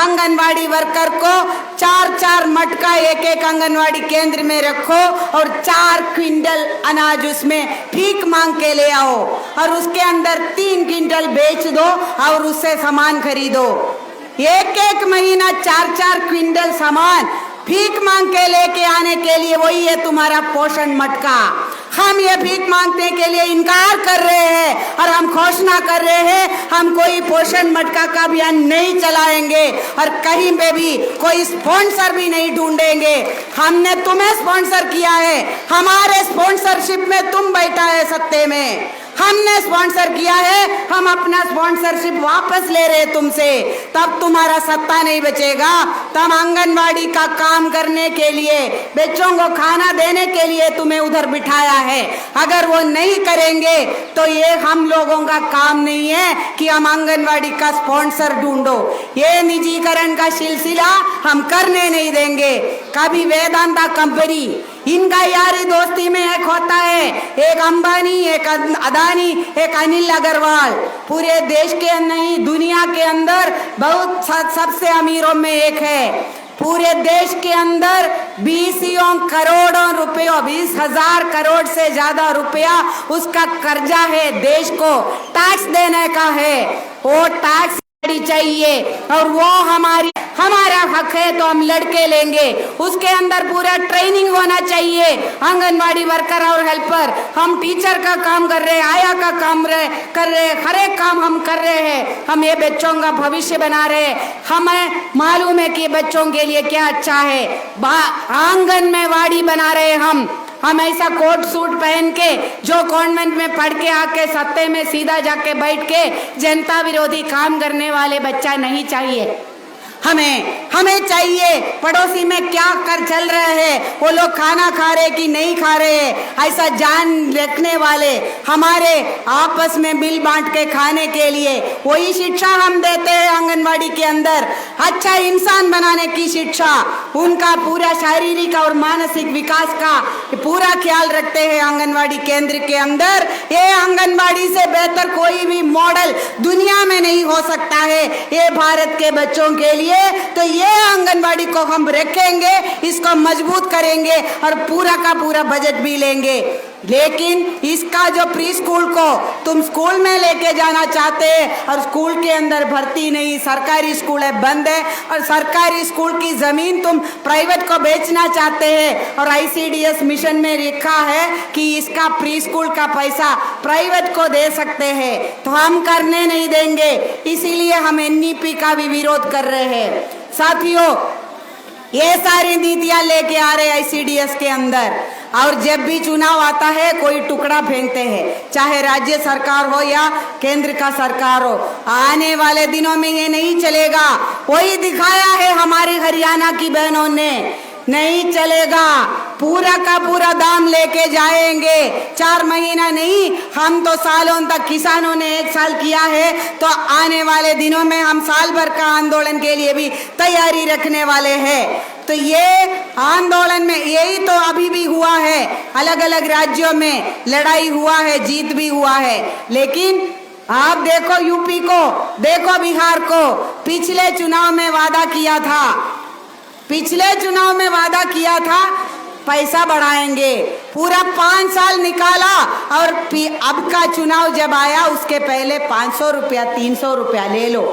Anganwadi worker को 4-4 मटका एक आंगनवाड़ी केंद्र में रखो और 4 क्विंटल अनाज उसमें भीख मांग के ले आओ और उसके अंदर 3 क्विंटल बेच दो और उससे सामान खरीदो। एक महीना 4-4 क्विंटल सामान भीख मांग के लेके आने के लिए वही है तुम्हारा पोषण मटका। हम ये भीख मांगने के लिए इनकार कर रहे हैं और हम घोषणा कर रहे हैं हम कोई पोषण मटका का अभियान नहीं चलाएंगे और कहीं पे भी कोई स्पॉन्सर भी नहीं ढूंढेंगे। हमने तुम्हें स्पॉन्सर किया है, हमारे स्पॉन्सरशिप में तुम बैठा है सत्ते में, हमने स्पॉन्सर किया है, हम अपना स्पॉन्सरशिप वापस ले रहे तुमसे, तब तुम्हारा सत्ता नहीं बचेगा। तब आंगनवाड़ी का काम करने के लिए, बच्चों को खाना देने के लिए तुम्हें उधर बिठाया है। अगर वो नहीं करेंगे तो ये हम लोगों का काम नहीं है कि हम आंगनवाड़ी का स्पॉन्सर ढूंढो। ये निजीकरण का सिलसिला हम करने नहीं देंगे। कभी वेदांता कंपनी, इनका यारी दोस्ती में एक होता है, एक अंबानी, एक अदानी, एक अनिल अग्रवाल, पूरे देश के नहीं दुनिया के अंदर बहुत सबसे अमीरों में एक है। पूरे देश के अंदर 20 करोड़ों रुपयों, 20,000 करोड़ से ज्यादा रुपया उसका कर्जा है, देश को टैक्स देने का है। वो टैक्स चाहिए और वो हमारा हक है तो हम लड़के लेंगे। उसके अंदर पूरा ट्रेनिंग होना चाहिए। आंगनवाड़ी वर्कर और हेल्पर, हम टीचर का काम कर रहे हैं, आया का काम कर रहे हैं, हर एक काम हम कर रहे हैं। हम ये बच्चों का भविष्य बना रहे हैं। हमें मालूम है कि बच्चों के लिए क्या अच्छा है। आंगन में वाड़ी बना रहे हैं हम ऐसा कोट सूट पहन के जो कॉन्वेंट में पढ़ के आके सत्ते में सीधा जाके बैठ के जनता विरोधी काम करने वाले बच्चा नहीं चाहिए। हमें चाहिए पड़ोसी में क्या कर चल रहे हैं, वो लोग खाना खा रहे कि नहीं खा रहे, ऐसा जान रखने वाले, हमारे आपस में मिल बांट के खाने के लिए वही शिक्षा हम देते हैं। आंगनवाड़ी के अंदर अच्छा इंसान बनाने की शिक्षा, उनका पूरा शारीरिक और मानसिक विकास का पूरा ख्याल रखते हैं आंगनवाड़ी केंद्र के अंदर। ये आंगनवाड़ी से बेहतर कोई भी मॉडल दुनिया में नहीं हो सकता है ये भारत के बच्चों के लिए। तो ये आंगनवाड़ी को हम रखेंगे, इसको मजबूत करेंगे और पूरा का पूरा बजट भी लेंगे। लेकिन इसका जो प्री स्कूल को तुम स्कूल में लेके जाना चाहते हैं और स्कूल के अंदर भर्ती नहीं, सरकारी स्कूल है बंद है, और सरकारी स्कूल की जमीन तुम प्राइवेट को बेचना चाहते हैं और ICDS मिशन में लिखा है कि इसका प्री स्कूल का पैसा प्राइवेट को दे सकते हैं, तो हम करने नहीं देंगे। इसीलिए हम NEP का भी विरोध कर रहे हैं। साथियों, ये सारी नीतियां लेके आ रहे ICDS के अंदर, और जब भी चुनाव आता है कोई टुकड़ा फेंकते हैं, चाहे राज्य सरकार हो या केंद्र का सरकार हो। आने वाले दिनों में ये नहीं चलेगा। वही दिखाया है हमारी हरियाणा की बहनों ने, नहीं चलेगा। पूरा का पूरा दाम लेके जाएंगे। 4 महीना नहीं, हम तो सालों तक, किसानों ने 1 साल किया है, तो आने वाले दिनों में हम साल भर का आंदोलन के लिए भी तैयारी रखने वाले हैं। तो ये आंदोलन में यही तो अभी भी हुआ है, अलग अलग राज्यों में लड़ाई हुआ है, जीत भी हुआ है। लेकिन आप देखो यूपी को, देखो बिहार को, पिछले चुनाव में वादा किया था पैसा बढ़ाएंगे, पूरा 5 साल निकाला, और अब का चुनाव जब आया उसके पहले 500 रुपया 300 रुपया ले लो।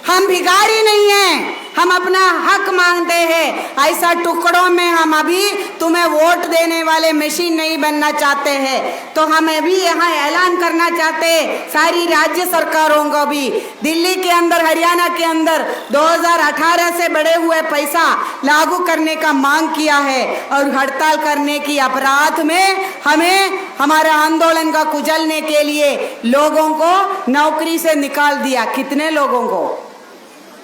हम भिखारी नहीं हैं, हम अपना हक मांगते हैं। ऐसा टुकड़ों में हम अभी तुम्हें वोट देने वाले मशीन नहीं बनना चाहते हैं। तो हमें भी यहाँ ऐलान करना चाहते हैं सारी राज्य सरकारों को भी, दिल्ली के अंदर, हरियाणा के अंदर 2018 से बढ़े हुए पैसा लागू करने का मांग किया है, और हड़ताल करने की अपराध में हमें हमारे आंदोलन का कुचलने के लिए लोगों को नौकरी से निकाल दिया। कितने लोगों को?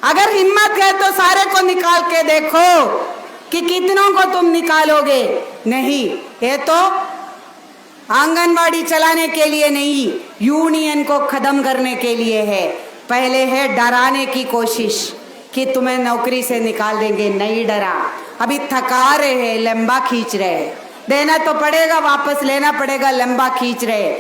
अगर हिम्मत है तो सारे को निकाल के देखो कि कितनों को तुम निकालोगे। नहीं, ये तो आंगनवाड़ी चलाने के लिए नहीं, यूनियन को खत्म करने के लिए है। पहले है डराने की कोशिश कि तुम्हें नौकरी से निकाल देंगे, नहीं डरा, अभी थका रहे हैं, लंबा खींच रहे हैं, देना तो पड़ेगा, वापस लेना पड़ेगा, लंबा खींच रहे।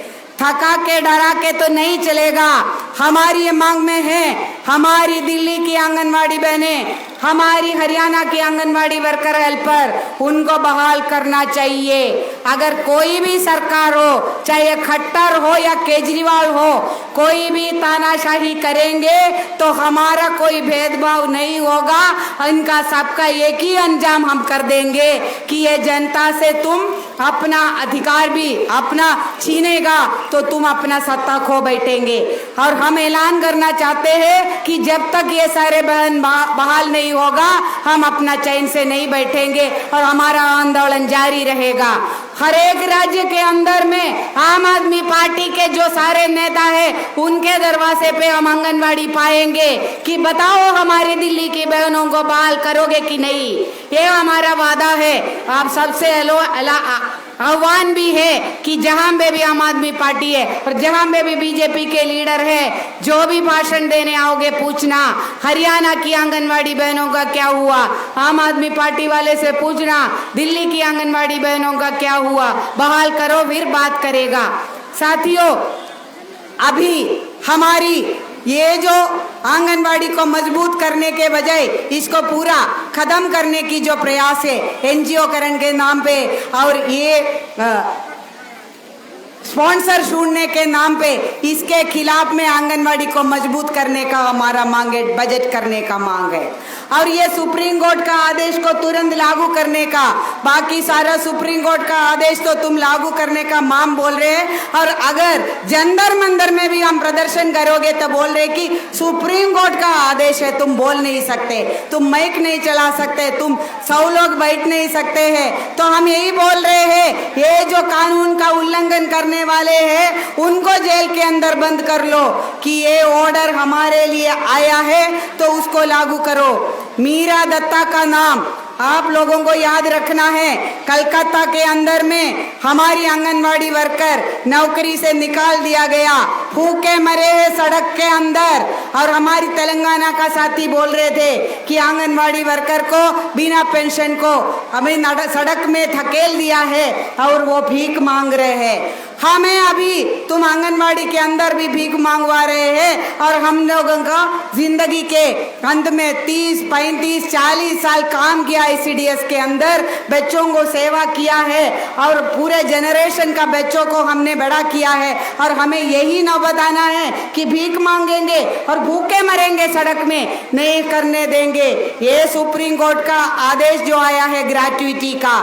थका के डरा के तो नहीं चलेगा। हमारी ये मांग में है, हमारी दिल्ली की आंगनवाड़ी बहनें, हमारी हरियाणा की आंगनवाड़ी वर्कर हेल्पर, उनको बहाल करना चाहिए। अगर कोई भी सरकार हो, चाहे खट्टर हो या केजरीवाल हो, कोई भी तानाशाही करेंगे तो हमारा कोई भेदभाव नहीं होगा। इनका सबका एक ही अंजाम हम कर देंगे कि ये जनता से तुम अपना अधिकार भी अपना छीनेगा तो तुम अपना सत्ता खो बैठेंगे। और हम ऐलान करना चाहते हैं कि जब तक ये सारे बहन बहाल नहीं होगा, हम अपना चैन से नहीं बैठेंगे और हमारा आंदोलन जारी रहेगा। हर एक राज्य के अंदर में आम आदमी पार्टी के जो सारे नेता हैं, उनके दरवाजे पे हम आंगनवाड़ी पाएंगे कि बताओ हमारी दिल्ली की बहनों को बहाल करोगे कि नहीं। ये हमारा वादा है। आप सबसे आह्वान भी है कि जहां पे भी आम आदमी पार्टी है और जहां पे भी बीजेपी के लीडर है, जो भी भाषण देने आओगे पूछना हरियाणा की आंगनवाड़ी बहनों का क्या हुआ, आम आदमी पार्टी वाले से पूछना दिल्ली की आंगनवाड़ी बहनों का क्या हुआ, बहाल करो फिर बात करेगा। साथियों, अभी हमारी ये जो आंगनवाड़ी को मजबूत करने के बजाय इसको पूरा खत्म करने की जो प्रयास है एनजीओ करण के नाम पे और ये स्पॉन्सर ढूंढने के नाम पे, इसके खिलाफ में आंगनवाड़ी को मजबूत करने का हमारा मांग है, बजट करने का मांग है। और ये सुप्रीम कोर्ट का आदेश को तुरंत लागू करने का, बाकी सारा सुप्रीम कोर्ट का आदेश तो तुम लागू करने का माम बोल रहे हैं। और अगर जंतर मंतर में भी हम प्रदर्शन करोगे तो बोल रहे कि सुप्रीम कोर्ट का आदेश है, तुम बोल नहीं सकते, तुम माइक नहीं चला सकते, तुम 100 लोग बैठ नहीं सकते हैं। तो हम यही बोल रहे हैं, ये जो कानून का उल्लंघन करने वाले हैं उनको जेल के अंदर बंद कर लो कि ये ऑर्डर हमारे लिए आया है तो उसको लागू करो। मीरा दत्ता का नाम आप लोगों को याद रखना है। कलकत्ता के अंदर में हमारी आंगनवाड़ी वर्कर नौकरी से निकाल दिया गया, भूखे मरे हैं सड़क के अंदर। और हमारी तेलंगाना का साथी बोल रहे थे कि आंगनवाड़ी वर्कर को बिना पेंशन को हमें सड़क में धकेल दिया है और वो भीख मांग रहे हैं। हमें अभी तुम आंगनवाड़ी के अंदर भी भीख मांगवा रहे हैं और हम लोगों का जिंदगी के अंत में 30, 35, 40 साल काम किया ICDS के अंदर, बच्चों को सेवा किया है और पूरे जनरेशन का बच्चों को हमने बड़ा किया है। और हमें यही न बताना है कि भीख मांगेंगे और भूखे मरेंगे सड़क में, नहीं करने देंगे। ये सुप्रीम कोर्ट का आदेश जो आया है ग्रेच्युटी का,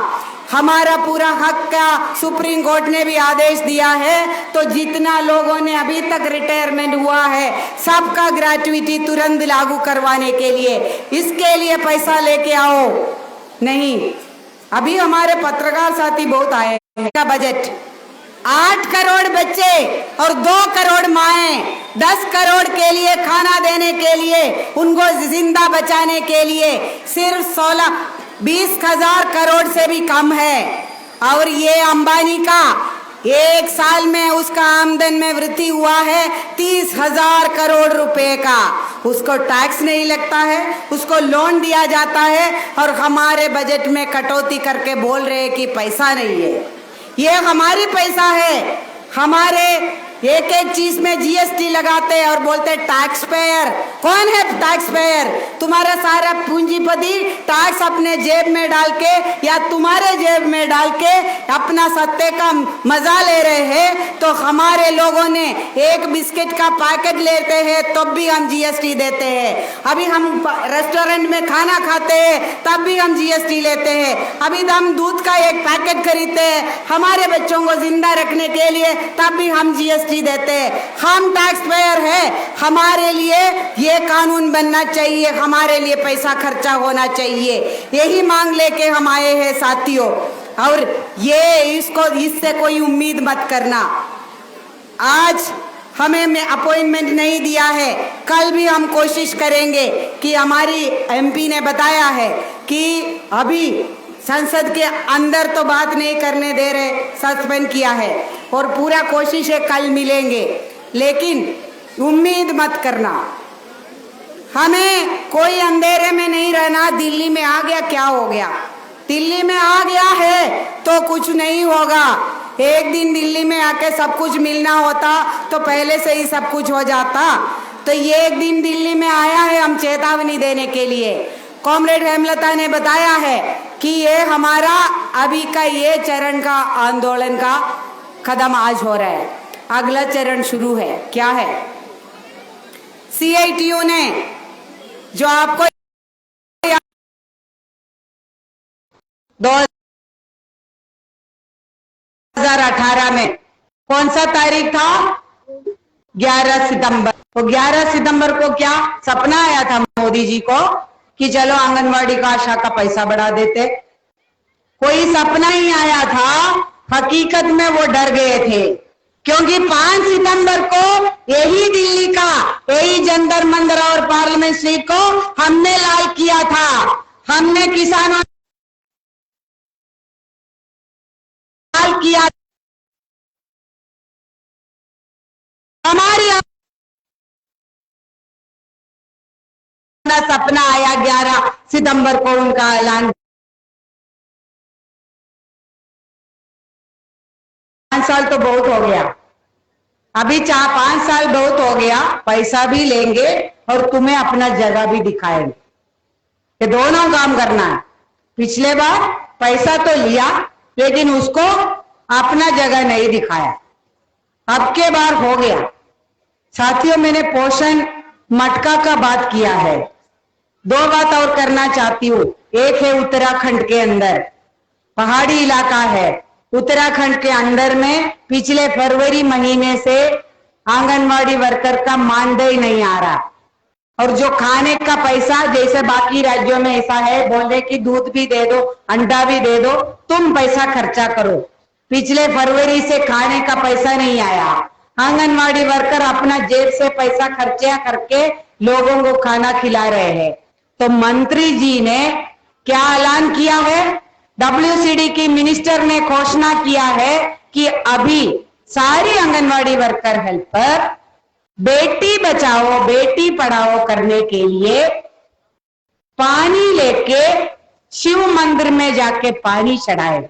हमारा पूरा हक का सुप्रीम कोर्ट ने भी आदेश दिया है। तो जितना लोगों ने अभी तक रिटायरमेंट हुआ है सबका ग्रेच्युटी तुरंत लागू करवाने के लिए, इसके लिए पैसा लेके आओ। नहीं, अभी हमारे पत्रकार साथी बहुत आए हैं का बजट 8 करोड़ बच्चे और 2 करोड़ माएं, 10 करोड़ के लिए खाना देने के लिए, उनको जिंदा बचाने के लिए सिर्फ 20,000 करोड़ से भी कम है। और ये अंबानी का एक साल में उसका आमदन में वृद्धि हुआ है 30,000 करोड़ रुपए का। उसको टैक्स नहीं लगता है, उसको लोन दिया जाता है और हमारे बजट में कटौती करके बोल रहे हैं कि पैसा नहीं है। ये हमारी पैसा है। हमारे एक एक चीज में जीएसटी लगाते हैं और बोलते हैं टैक्स पेयर। कौन है टैक्स पेयर? तुम्हारा सारा पूंजीपति टैक्स अपने जेब में डाल के या तुम्हारे जेब में डाल के अपना सत्ते का मजा ले रहे हैं। तो हमारे लोगों ने एक बिस्किट का पैकेट लेते हैं तब भी हम जीएसटी देते हैं। अभी हम रेस्टोरेंट में खाना खाते हैं तब भी हम जीएसटी लेते हैं। अभी हम दूध का एक पैकेट खरीदते हैं हमारे बच्चों को जिंदा रखने के लिए, तब भी हम जीएसटी देते हैं। हम टैक्स पेयर है। हमारे लिए ये कानून बनना चाहिए, हमारे लिए पैसा खर्चा होना चाहिए। यही मांग लेके हम आए हैं साथियों। और ये इससे कोई उम्मीद मत करना। आज हमें अपॉइंटमेंट नहीं दिया है, कल भी हम कोशिश करेंगे कि हमारी एमपी ने बताया है कि अभी संसद के अंदर तो बात नहीं करने दे रहे, सस्पेंड किया है और पूरा कोशिश है कल मिलेंगे। लेकिन उम्मीद मत करना, हमें कोई अंधेरे में नहीं रहना। दिल्ली में आ गया क्या हो गया, दिल्ली में आ गया है तो कुछ नहीं होगा। एक दिन दिल्ली में आके सब कुछ मिलना होता तो पहले से ही सब कुछ हो जाता। तो ये एक दिन दिल्ली में आया है हम चेतावनी देने के लिए। कॉमरेड हेमलता ने बताया है कि ये हमारा अभी का ये चरण का आंदोलन का कदम आज हो रहा है, अगला चरण शुरू है। क्या है? CITU ने जो आपको 2018 में कौन सा तारीख था? 11 सितंबर। तो 11 सितंबर को क्या सपना आया था मोदी जी को कि चलो आंगनवाड़ी का आशा का पैसा बढ़ा देते? कोई सपना ही आया था, हकीकत में वो डर गए थे। क्योंकि 5 सितंबर को यही दिल्ली का यही जंतर मंतर और पार्लियामेंट स्ट्रीट को हमने लाल किया था। हमने किसानों लाल किया, हमारी सपना आया 11 सितंबर को उनका ऐलान। 5 साल तो बहुत हो गया, अभी 4-5 साल बहुत हो गया। पैसा भी लेंगे और तुम्हें अपना जगह भी दिखाएंगे। ये दोनों काम करना है। पिछले बार पैसा तो लिया लेकिन उसको अपना जगह नहीं दिखाया, अब के बार हो गया। साथियों, मैंने पोषण मटका का बात किया है, 2 बात और करना चाहती हूँ। एक है उत्तराखंड के अंदर, पहाड़ी इलाका है, उत्तराखंड के अंदर में पिछले फरवरी महीने से आंगनवाड़ी वर्कर का मानदेय नहीं आ रहा। और जो खाने का पैसा, जैसे बाकी राज्यों में ऐसा है, बोल रहे कि दूध भी दे दो, अंडा भी दे दो, तुम पैसा खर्चा करो। पिछले फरवरी से खाने का पैसा नहीं आया। आंगनवाड़ी वर्कर अपना जेब से पैसा खर्चा करके लोगों को खाना खिला रहे हैं। तो मंत्री जी ने क्या ऐलान किया है? WCD की मिनिस्टर ने घोषणा किया है कि अभी सारी आंगनवाड़ी वर्कर हेल्पर बेटी बचाओ बेटी पढ़ाओ करने के लिए पानी लेके शिव मंदिर में जाके पानी चढ़ाए।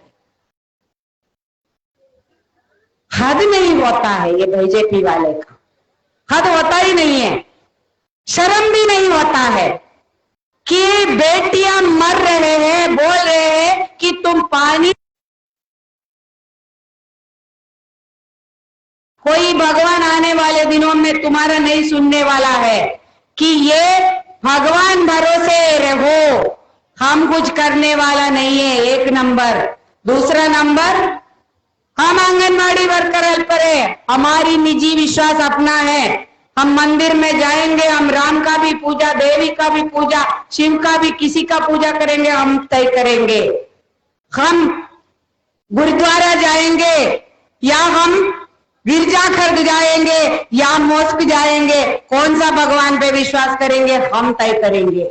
हद नहीं होता है ये बीजेपी वाले का, हद होता ही नहीं है, शर्म भी नहीं होता है कि बेटियां मर रहे हैं, बोल रहे हैं कि तुम पानी। कोई भगवान आने वाले दिनों में तुम्हारा नहीं सुनने वाला है कि ये भगवान भरोसे रहो, हम कुछ करने वाला नहीं है। एक नंबर। दूसरा नंबर, हम आंगनवाड़ी वर्कर हेल्पर है, हमारी निजी विश्वास अपना है। हम मंदिर में जाएंगे, हम राम का भी पूजा, देवी का भी पूजा, शिव का भी, किसी का पूजा करेंगे, हम तय करेंगे। हम गुरुद्वारा जाएंगे या हम गिरजाघर जाएंगे या मोस्क जाएंगे, कौन सा भगवान पे विश्वास करेंगे, हम तय करेंगे।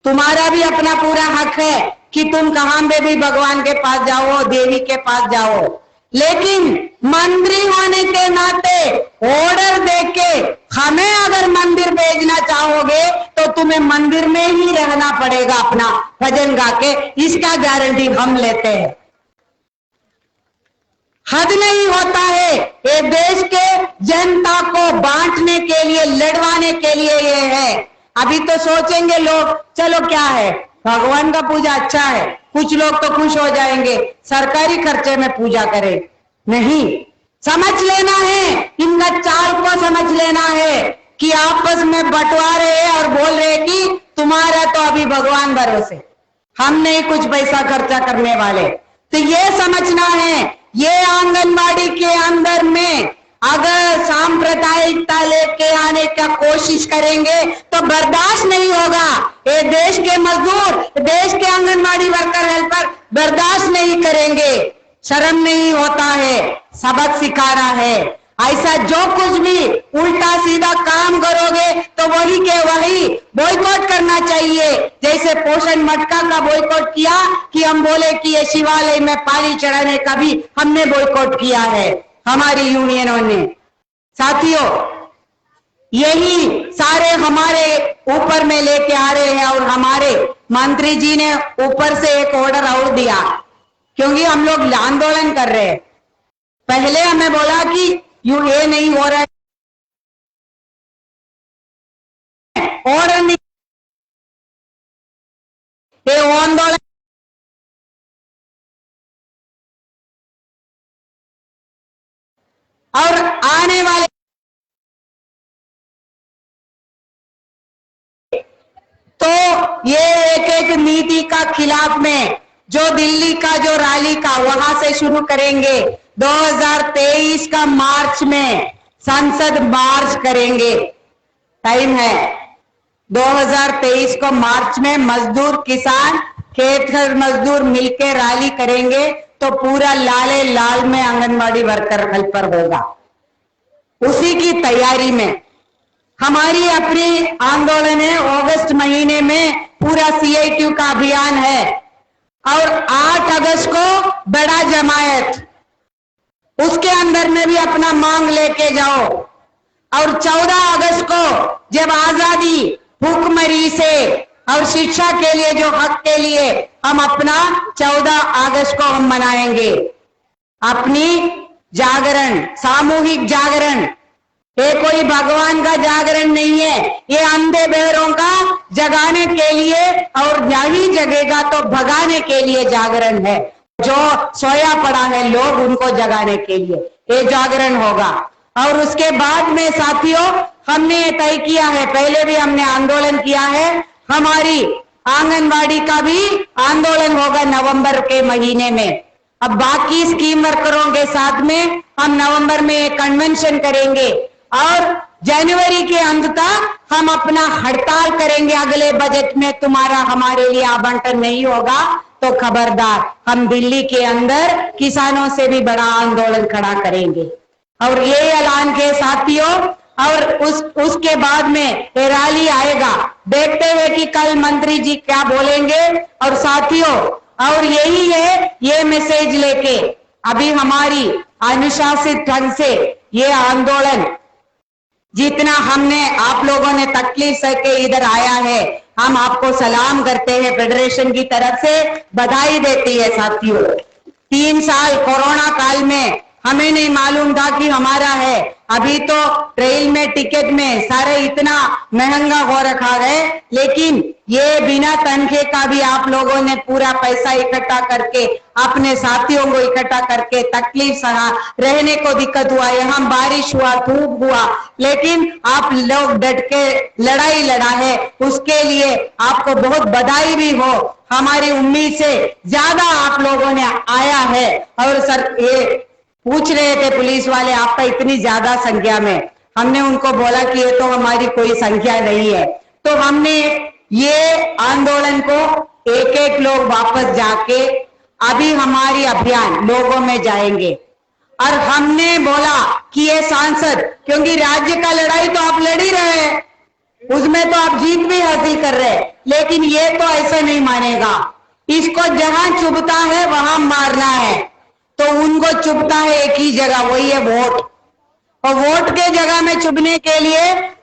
तुम्हारा भी अपना पूरा हक है कि तुम कहां पे भी भगवान के पास जाओ, देवी के पास जाओ, लेकिन मंत्री होने के नाते ऑर्डर देके हमें अगर मंदिर भेजना चाहोगे तो तुम्हें मंदिर में ही रहना पड़ेगा अपना भजन गा के, इसका गारंटी हम लेते हैं। हद नहीं होता है। ये देश के जनता को बांटने के लिए, लड़वाने के लिए ये है। अभी तो सोचेंगे लोग, चलो क्या है, भगवान का पूजा अच्छा है, कुछ लोग तो खुश हो जाएंगे, सरकारी खर्चे में पूजा करें। नहीं, समझ लेना है, इनका चाल को समझ लेना है कि आपस में बंटवा रहे हैं और बोल रहे हैं कि तुम्हारा तो अभी भगवान भरोसे, हम नहीं कुछ पैसा खर्चा करने वाले। तो ये समझना है, ये आंगनवाड़ी के अंदर में अगर सांप्रदायिकता लेके आने का कोशिश करेंगे तो बर्दाश्त नहीं होगा। ये देश के मजदूर, देश के आंगनवाड़ी वर्कर हेल्पर बर्दाश्त नहीं करेंगे। शर्म नहीं होता है, सबक सिखाना है। ऐसा जो कुछ भी उल्टा सीधा काम करोगे तो वही के वही बॉयकॉट करना चाहिए। जैसे पोषण मटका का बॉयकॉट किया कि हम बोले कि ये शिवालय में पानी चढ़ाने का भी हमने बॉयकॉट किया है, हमारी यूनियनों ने। साथियों, यही सारे हमारे ऊपर में लेके आ रहे हैं और हमारे मंत्री जी ने ऊपर से एक ऑर्डर और दिया, क्योंकि हम लोग आंदोलन कर रहे हैं। पहले हमें बोला कि ये नहीं हो रहा है और नहीं, ये आंदोलन और आने वाले तो ये एक एक नीति का खिलाफ में जो दिल्ली का जो रैली का वहां से शुरू करेंगे, 2023 का मार्च में संसद मार्च करेंगे। टाइम है 2023 को मार्च में मजदूर किसान खेत मजदूर मिलकर रैली करेंगे तो पूरा लाले लाल में आंगनबाड़ी वर्कर हल पर होगा। उसी की तैयारी में हमारी अपनी आंदोलन है। अगस्त महीने में पूरा CITU का अभियान है और 8 अगस्त को बड़ा जमायत, उसके अंदर में भी अपना मांग लेके जाओ। और 14 अगस्त को जब आजादी भूखमरी से और शिक्षा के लिए जो हक के लिए हम अपना 14 अगस्त को हम मनाएंगे अपनी जागरण, सामूहिक जागरण। ये कोई भगवान का जागरण नहीं है, ये अंधे बहरों का जगाने के लिए और नहीं जगेगा तो भगाने के लिए जागरण है। जो सोया पड़ा है लोग उनको जगाने के लिए ये जागरण होगा। और उसके बाद में साथियों हमने ये तय किया है, पहले भी हमने आंदोलन किया है, हमारी आंगनवाड़ी का भी आंदोलन होगा नवंबर के महीने में। अब बाकी स्कीम वर्करों के साथ में हम नवंबर में एक कन्वेंशन करेंगे और जनवरी के अंत तक हम अपना हड़ताल करेंगे। अगले बजट में तुम्हारा हमारे लिए आवंटन नहीं होगा तो खबरदार, हम दिल्ली के अंदर किसानों से भी बड़ा आंदोलन खड़ा करेंगे। और ये ऐलान के साथियों, और उसके बाद में रैली आएगा, देखते हुए कि कल मंत्री जी क्या बोलेंगे। और साथियों और यही है, ये मैसेज लेके अभी हमारी अनुशासित ढंग से ये आंदोलन जितना हमने आप लोगों ने तकलीफ सह के इधर आया है, हम आपको सलाम करते हैं, फेडरेशन की तरफ से बधाई देती है। साथियों 3 साल कोरोना काल में हमें नहीं मालूम था कि हमारा है, अभी तो ट्रेन में टिकट में सारे इतना महंगा हो रखा है, लेकिन ये बिना तनखे का भी आप लोगों ने पूरा पैसा इकट्ठा करके अपने साथियों को इकट्ठा करके तकलीफ सहा, रहने को दिक्कत हुआ, यहाँ बारिश हुआ, धूप हुआ, लेकिन आप लोग डट के लड़ाई लड़ा है, उसके लिए आपको बहुत बधाई भी हो। हमारी उम्मीद से ज्यादा आप लोगों ने आया है। और सर ये पूछ रहे थे पुलिस वाले आपका इतनी ज्यादा संख्या में, हमने उनको बोला कि ये तो हमारी कोई संख्या नहीं है। तो हमने ये आंदोलन को एक एक लोग वापस जाके अभी हमारी अभियान लोगों में जाएंगे। और हमने बोला कि ये सांसद, क्योंकि राज्य का लड़ाई तो आप लड़ ही रहे हैं, उसमें तो आप जीत भी हासिल कर रहे हैं, लेकिन ये तो ऐसा नहीं मानेगा। इसको जहां चुभता है वहां मारना है, तो उनको चुभता है एक ही जगह, वही है वोट। और वोट के जगह में चुभने के लिए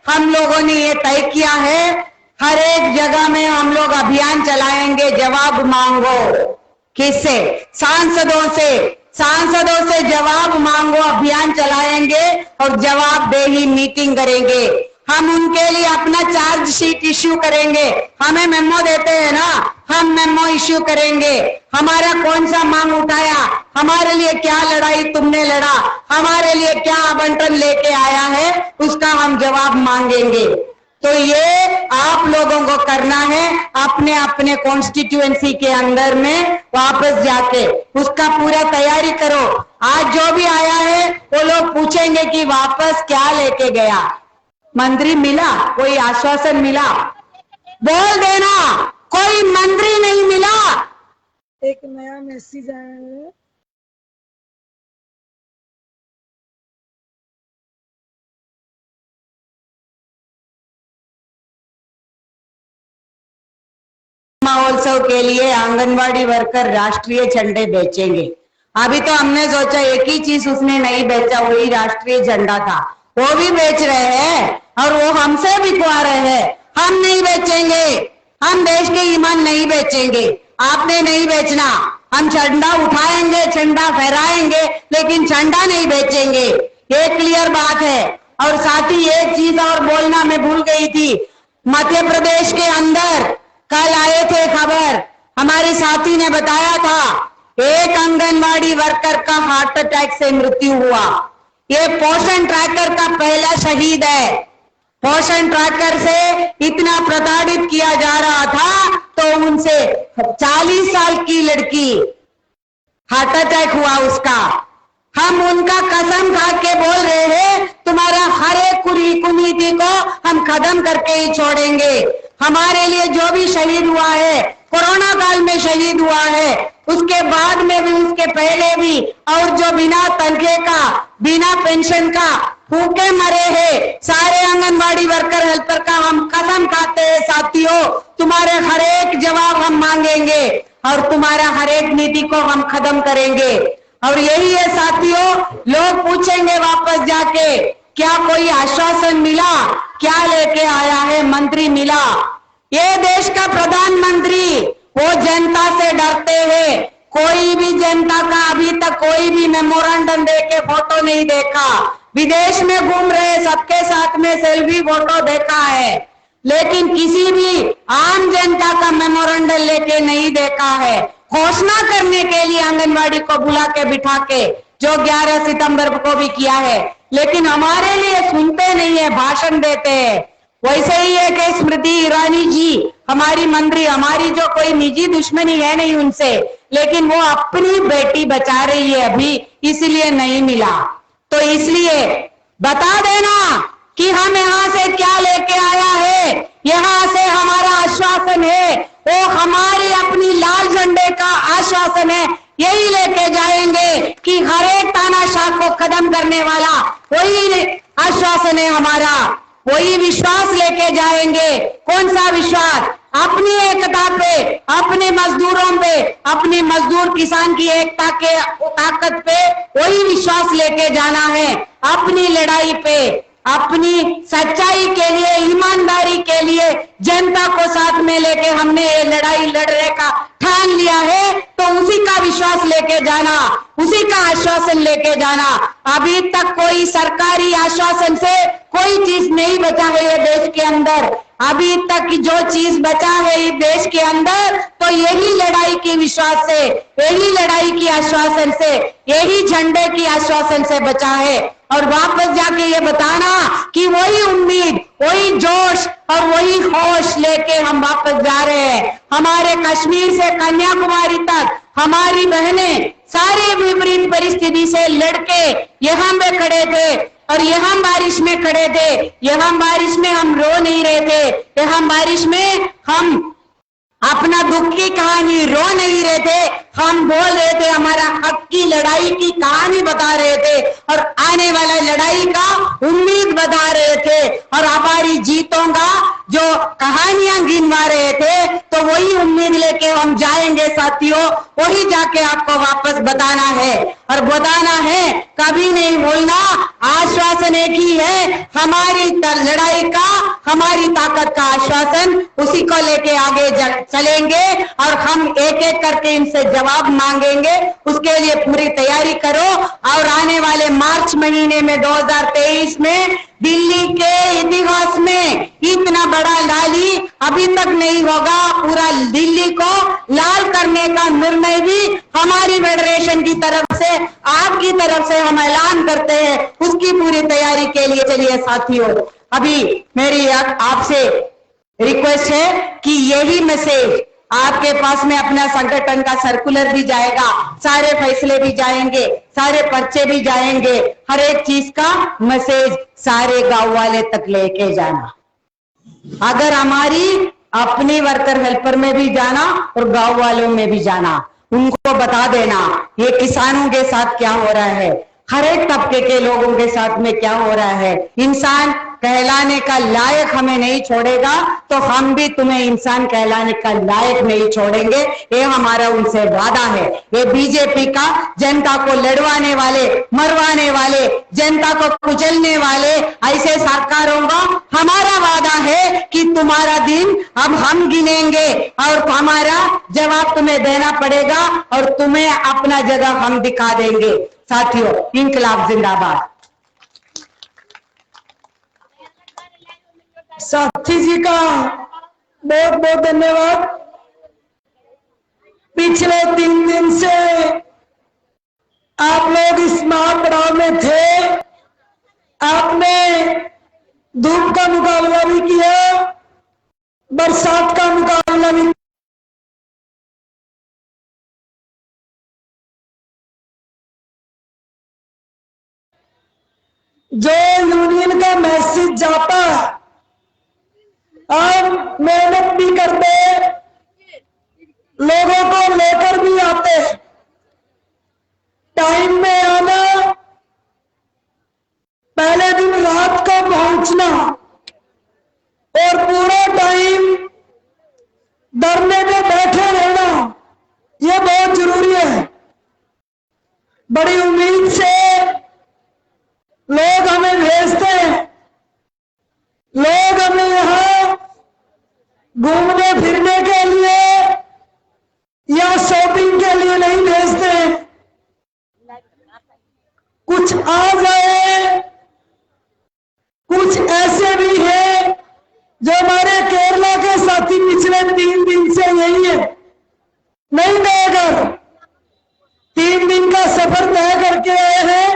हम लोगों ने ये तय किया है, हर एक जगह में हम लोग अभियान चलाएंगे। जवाब मांगो, किससे? सांसदों से। सांसदों से जवाब मांगो अभियान चलाएंगे और जवाबदेही मीटिंग करेंगे। हम उनके लिए अपना चार्जशीट इश्यू करेंगे, हमें मेमो देते हैं ना, हम मेमो इश्यू करेंगे। हमारा कौन सा मांग उठाया, हमारे लिए क्या लड़ाई तुमने लड़ा, हमारे लिए क्या आवंटन लेके आया है, उसका हम जवाब मांगेंगे। तो ये आप लोगों को करना है, अपने अपने कॉन्स्टिट्यूएंसी के अंदर में वापस जाके उसका पूरा तैयारी करो। आज जो भी आया है वो लोग पूछेंगे कि वापस क्या लेके गया, मंत्री मिला, कोई आश्वासन मिला, बोल देना कोई मंत्री नहीं मिला। एक नया मैसेज आया है, महोत्सव के लिए आंगनवाड़ी वर्कर राष्ट्रीय झंडे बेचेंगे। अभी तो हमने सोचा एक ही चीज उसने नहीं बेचा, वही राष्ट्रीय झंडा था, वो भी बेच रहे हैं और वो हमसे बिकवा रहे हैं। हम नहीं बेचेंगे, हम देश के ईमान नहीं बेचेंगे, आपने नहीं बेचना। हम झंडा उठाएंगे, झंडा फहराएंगे, लेकिन झंडा नहीं बेचेंगे, ये क्लियर बात है। और साथ ही एक चीज और बोलना मैं भूल गई थी, मध्य प्रदेश के अंदर कल आए थे खबर, हमारे साथी ने बताया था एक आंगनवाड़ी वर्कर का हार्ट अटैक से मृत्यु हुआ। ये पोषण ट्रैकर का पहला शहीद है। पोषण ट्रैकर से इतना प्रताड़ित किया जा रहा था तो उनसे 40 साल की लड़की हार्ट अटैक हुआ उसका। हम उनका कसम खा के बोल रहे हैं तुम्हारा हर एक कुनीति को हम खत्म करके ही छोड़ेंगे। हमारे लिए जो भी शहीद हुआ है, कोरोना काल में शहीद हुआ है, उसके बाद में भी, उसके पहले भी, और जो बिना तनख्वाह का, बिना पेंशन का भूखे मरे हैं, सारे आंगनवाड़ी वर्कर हेल्पर का हम कसम खाते हैं साथियों, तुम्हारे हर एक जवाब हम मांगेंगे और तुम्हारा हर एक नीति को हम खत्म करेंगे। और यही है साथियों, लोग पूछेंगे वापस जाके क्या कोई आश्वासन मिला, क्या लेके आया है मंत्री मिला। ये देश का प्रधानमंत्री वो जनता से डरते हैं, कोई भी जनता का अभी तक कोई भी मेमोरेंडम दे के फोटो नहीं देखा। विदेश में घूम रहे सबके साथ में सेल्फी फोटो देखा है, लेकिन किसी भी आम जनता का मेमोरेंडम लेके नहीं देखा है। घोषणा करने के लिए आंगनवाड़ी को बुला के बिठा के जो 11 सितंबर को भी किया है, लेकिन हमारे लिए सुनते नहीं है, भाषण देते हैं। वैसे ही है कि स्मृति ईरानी जी हमारी मंत्री, हमारी जो कोई निजी दुश्मनी है नहीं उनसे, लेकिन वो अपनी बेटी बचा रही है अभी, इसलिए नहीं मिला। तो इसलिए बता देना कि हम यहाँ से क्या लेके आया है, यहाँ से हमारा आश्वासन है, वो हमारी अपनी लाल झंडे का आश्वासन है, यही लेके जाएंगे कि हर एक तानाशाह को खत्म करने वाला वही आश्वासन है हमारा, वही विश्वास लेके जाएंगे। कौन सा विश्वास? अपनी एकता पे, अपने मजदूरों पे, अपनी मजदूर किसान की एकता के ताकत पे वही विश्वास लेके जाना है। अपनी लड़ाई पे, अपनी सच्चाई के लिए, ईमानदारी के लिए जनता को साथ में लेके हमने ये लड़ाई लड़ने का ठान लिया है, तो उसी का विश्वास लेके जाना, उसी का आश्वासन लेके जाना। अभी तक कोई सरकारी आश्वासन से कोई चीज नहीं बचा है ये देश के अंदर। अभी तक जो चीज बचा है इस देश के अंदर तो यही लड़ाई की विश्वास से, यही लड़ाई की आश्वासन से, यही झंडे की आश्वासन से बचा है। और वापस जाके ये बताना कि वही उम्मीद, वही जोश और वही होश लेके हम वापस जा रहे हैं। हमारे कश्मीर से कन्याकुमारी तक हमारी बहनें सारे विपरीत परिस्थिति से लड़के यहाँ पे खड़े थे और यहाँ बारिश में खड़े थे। यहाँ बारिश में हम रो नहीं रहे थे, यहाँ बारिश में हम अपना दुख की कहानी रो नहीं रहे थे, हम बोल रहे थे, हमारा हक की लड़ाई की कहानी बता रहे थे और आने वाला लड़ाई का उम्मीद बता रहे थे और हमारी जीतों का जो कहानियां गिनवा रहे थे। तो वही उम्मीद लेके हम जाएंगे साथियों, वही जाके आपको वापस बताना है और बताना है, कभी नहीं भूलना। आश्वासन एक ही है, हमारी लड़ाई का, हमारी ताकत का आश्वासन, उसी को लेके आगे चलेंगे और हम एक एक करके इनसे जवाब मांगेंगे। उसके लिए पूरी तैयारी करो और आने वाले मार्च महीने में 2023 में दिल्ली के इतिहास में इतना बड़ा रैली अभी तक नहीं होगा। पूरा दिल्ली को लाल करने का निर्णय भी हमारी फेडरेशन की तरफ से, आपकी तरफ से हम ऐलान करते हैं। उसकी पूरी तैयारी के लिए चलिए साथियों, अभी मेरी आपसे रिक्वेस्ट है कि यही मैसेज आपके पास में अपना संगठन का सर्कुलर भी जाएगा, सारे फैसले भी जाएंगे, सारे पर्चे भी जाएंगे, हर एक चीज का मैसेज सारे गांव वाले तक लेके जाना। अगर हमारी अपनी वर्कर हेल्पर में भी जाना और गांव वालों में भी जाना, उनको बता देना ये किसानों के साथ क्या हो रहा है, हर एक तबके के लोगों के साथ में क्या हो रहा है। इंसान कहलाने का लायक हमें नहीं छोड़ेगा तो हम भी तुम्हें इंसान कहलाने का लायक नहीं छोड़ेंगे। ये हमारा उनसे वादा है। ये बीजेपी का जनता को लड़वाने वाले, मरवाने वाले, जनता को कुचलने वाले ऐसे सरकारों का हमारा वादा है कि तुम्हारा दिन अब हम गिनेंगे और हमारा जवाब तुम्हें देना पड़ेगा और तुम्हें अपना जगह हम दिखा देंगे। साथियों, इंकलाब जिंदाबाद। साथी जी का बहुत बहुत धन्यवाद। पिछले 3 दिन से आप लोग इस महापड़ाव में थे। आपने धूप का मुकाबला भी किया, बरसात का मुकाबला भी। जो यूनियन का मैसेज जाता है, आप मेहनत भी करते, लोगों को लेकर भी आते, टाइम में आना, पहले दिन रात को पहुंचना और पूरा टाइम धरने पे बैठे रहना, यह बहुत जरूरी है। बड़ी उम्मीद से लोग हमें भेजते हैं, लोग हमें यहाँ घूमने फिरने के लिए या शॉपिंग के लिए नहीं भेजते हैं। कुछ आ जाए, कुछ ऐसे भी हैं जो हमारे केरला के साथी पिछले 3 दिन से यही है, नहीं देकर 3 दिन का सफर तय करके आए हैं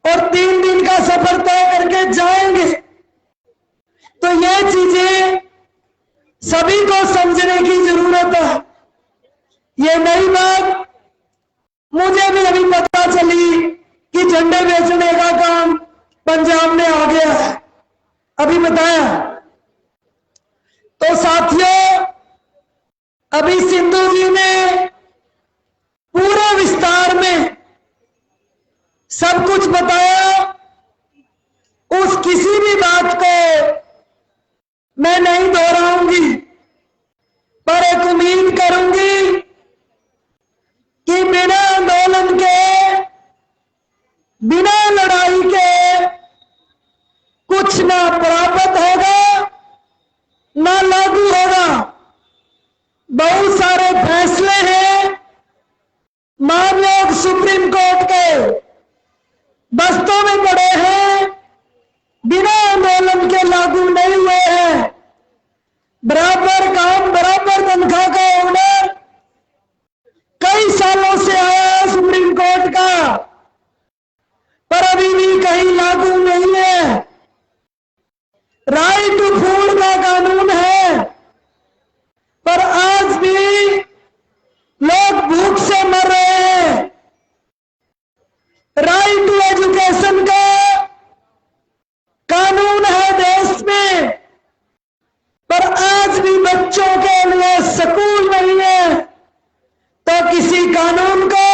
और 3 दिन का सफर तय करके जाएंगे। तो ये चीजें सभी को समझने की जरूरत है। ये नई बात मुझे भी अभी पता चली कि झंडे बेचने का काम पंजाब में आ गया है, अभी बताया। तो साथियों, अभी सिंधु जी ने पूरे विस्तार में सब कुछ बताया। उस किसी भी बात को मैं नहीं दोहराऊंगी, पर एक उम्मीद करूंगी कि बिना आंदोलन के, बिना लड़ाई के कुछ ना प्राप्त होगा ना लागू होगा। बहुत सारे फैसले हैं माननीय सुप्रीम कोर्ट के बस्तों में पड़े हैं, बिना आंदोलन के लागू नहीं हुए हैं। बराबर काम बराबर तनख्वाह का ऑर्डर कई सालों से आया है सुप्रीम कोर्ट का, पर अभी भी कहीं लागू नहीं है। राइट टू फूड का कानून है, पर आज भी लोग भूख से मर रहे हैं। राइट टू एजुकेशन का कानून है देश में, पर आज भी बच्चों के लिए स्कूल नहीं है। तो किसी कानून को,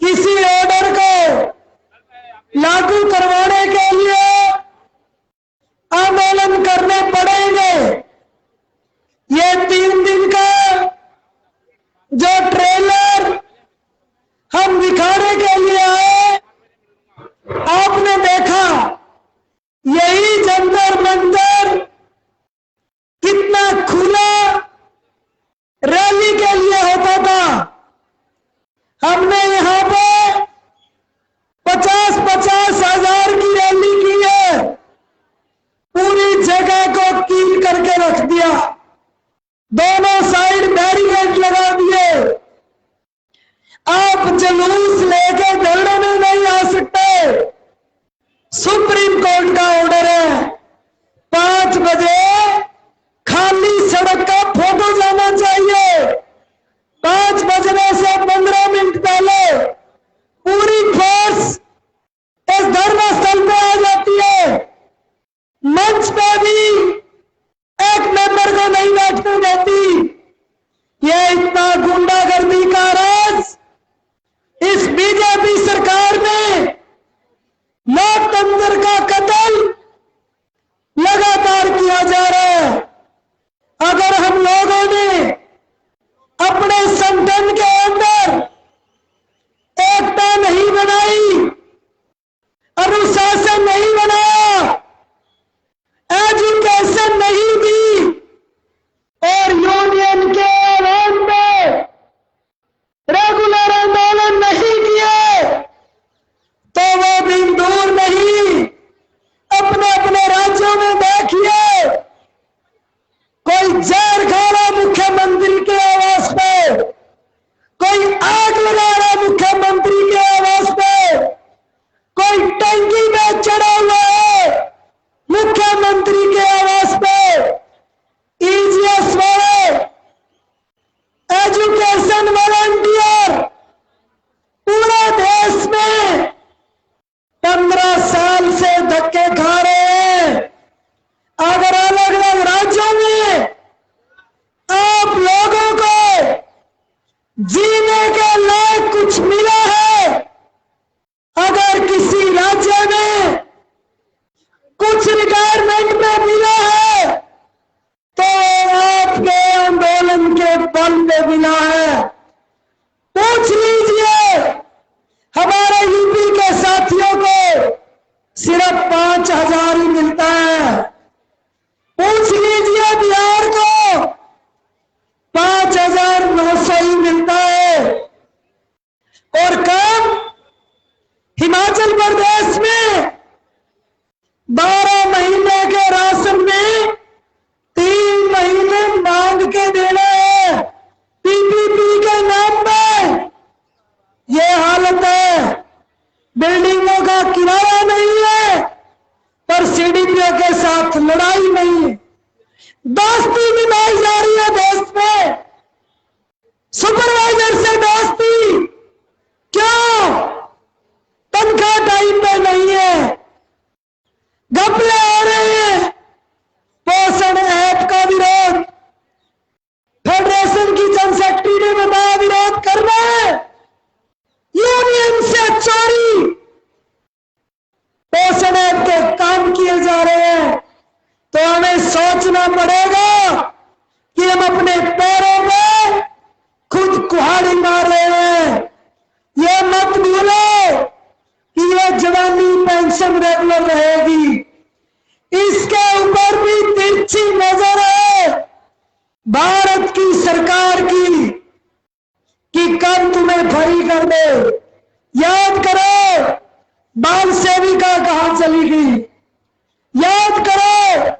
किसी ऑर्डर को लागू करवाने के लिए आंदोलन करने पड़ेंगे। ये 3 दिन का जो ट्रेलर हम दिखाने के लिए आए, आपने देखा यही जंतर मंतर कितना खुला रैली के लिए होता था। हमने यहाँ पे 50-50 हजार की रैली की है, पूरी जगह को कील करके रख दिया, दोनों साइड बैरिकेड लगा दिए। आप जुलूस लेके धरने में नहीं आ सकते। सुप्रीम कोर्ट का ऑर्डर है, 5 बजे खाली सड़क का फोटो जाना चाहिए। 5 बजने से 15 मिनट पहले पूरी फोर्स इस धरना स्थल पे आ जाती है। मंच पे भी एक मेंबर को नहीं बैठने देती। यह इतना गुंडागर्दी का राज इस बीजेपी जीने के लायक कुछ मिला है, अगर किसी राज्य में कुछ रिटायरमेंट में मिला है तो आपके आंदोलन के बल पे मिला है। पूछ लीजिए हमारे यूपी के साथियों को सिर्फ 5,000 ही मिलता है। पूछ लीजिए बिहार को 5,900 ही मिलता है। और कम हिमाचल प्रदेश में 12 महीने के राशन में 3 महीने मांग के देना है पीपीपी के नाम पे। ये हालत है। बिल्डिंगों का किराया नहीं है पर सीडीपीओ के साथ लड़ाई नहीं है। दोस्ती निभाई जा रही है देश में, सुपरवाइजर से दोस्ती। क्यों? तनख्वाह टाइम पे नहीं है, घपले हो रहे हैं। पोषण ऐप का विरोध फेडरेशन की जनरल सेक्रेटरी ने बताया विरोध करना है। यूनियन से चोरी पोषण ऐप के काम किए जा रहे हैं तो हमें सोचना पड़ेगा कि हम अपने पैरों में खुद कुल्हाड़ी मार रहे हैं। ये मत भूलो कि ये जवानी पेंशन रेगुलर रहेगी। इसके ऊपर भी तिरछी नजर है भारत की सरकार की कि कब तुम्हें फ्री कर दे। याद करो बाल सेविका कहां चली गई, याद करो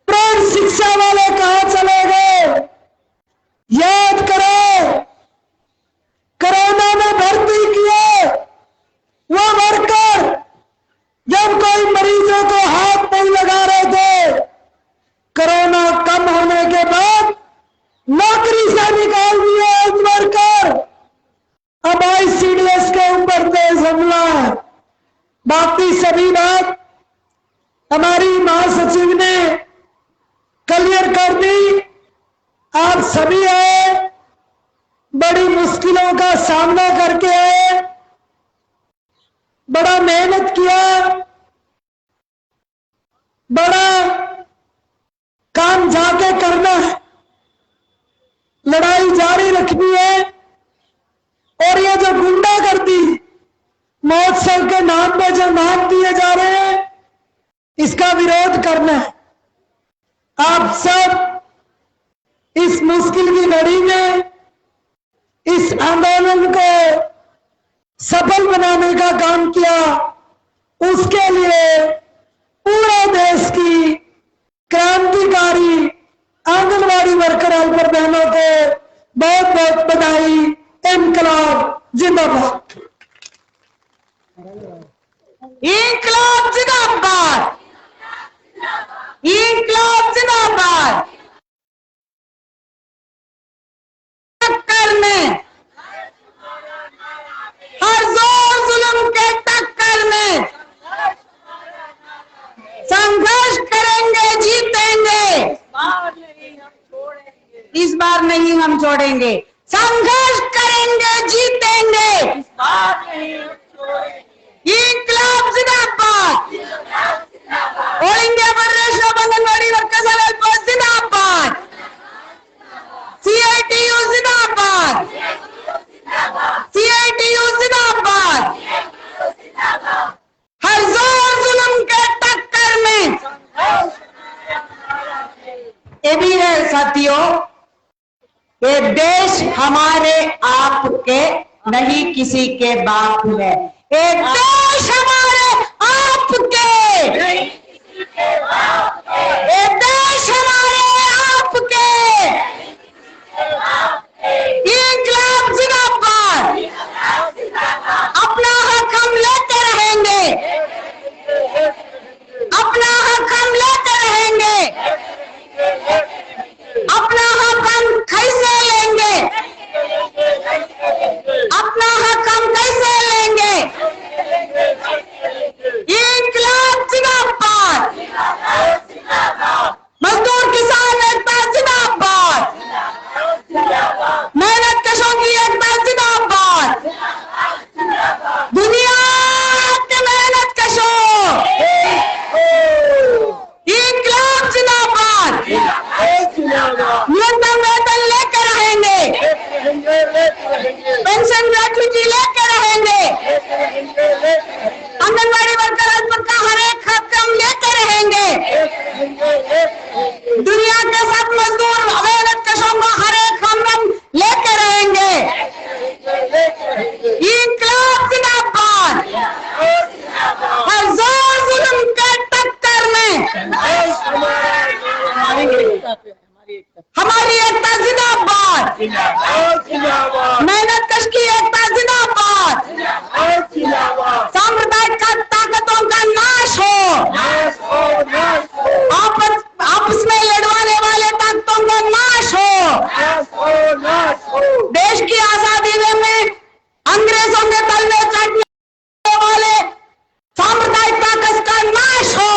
प्राण शिक्षा वाले कहां चले गए, याद करो कोरोना में भर्ती किए वो वर्कर जब कोई मरीजों को हाथ नहीं लगा रहे थे, कोरोना कम होने के बाद नौकरी से निकाल दिए उस वर्कर। अब आईसीडीएस के ऊपर तेज हमला है। बाकी सभी बात हमारी महासचिव ने क्लियर कर दी। आप सभी आए, बड़ी मुश्किलों का सामना करके आए, बड़ा मेहनत किया, बड़ा काम जाके करना है, लड़ाई जारी रखनी है। और ये जो गुंडागर्दी महोत्सव के नाम पे जो नाम दिए जा रहे हैं इसका विरोध करना है। आप सब इस मुश्किल की घड़ी में इस आंदोलन को सफल बनाने का काम किया, उसके लिए पूरे देश की क्रांतिकारी आंगनवाड़ी वर्कर हेल्पर बहनों को बहुत बहुत बधाई। इनकलाब जिंदाबाद, इंकलाब जिंदाबाद, इंकलाब जिंदाबाद। टक्कर में, हर जोर जुल्म के टक्कर में संघर्ष करेंगे, जीतेंगे। इस बार नहीं हम छोड़ेंगे। संघर्ष करेंगे, जीतेंगे। इंकलाब जिंदाबाद, all India federation of anganwadi workers and helpers जिंदाबाद, सीआईटीयू जिंदाबाद, सीआईटीयू जिंदाबाद। हर जोर जुल्म के टक्कर में ये भी है साथियों, ये देश हमारे आपके नहीं किसी के बाप है। ये देश हमारे आपके, ये देश हमारे आपके। इंकलाब जिंदाबाद, अपना हक हम लेते रहेंगे, अपना हक हम लेते रहेंगे, अपना हक हम कैसे लेंगे, अपना हक हम कैसे लेंगे। मेहनत कश की एकता जिंदाबाद। सांप्रदायिक ताकतों का नाश हो। आपस में लड़वाने वाले ताकतों का नाश हो। देश की आजादी में अंग्रेजों के तल में चढ़ने वाले सांप्रदायिक ताकत का नाश हो।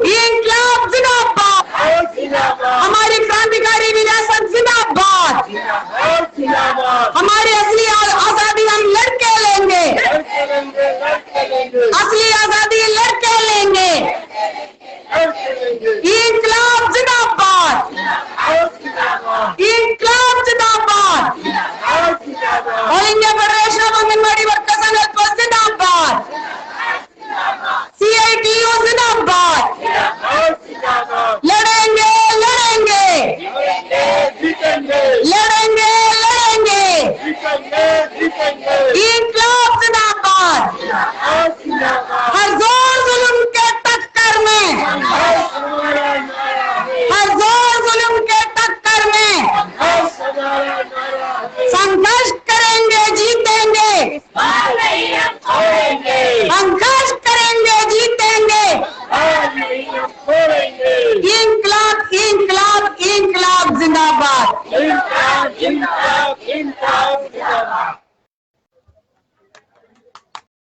इंकलाब जिंदाबाद। हमारी क्रांतिकारी विरासत जिंदाबाद। हमारी असली आजादी हम लड़के लेंगे। असली आजादी लड़के लेंगे। इंकलाब जिंदाबाद। इंकलाब जिंदाबाद। All India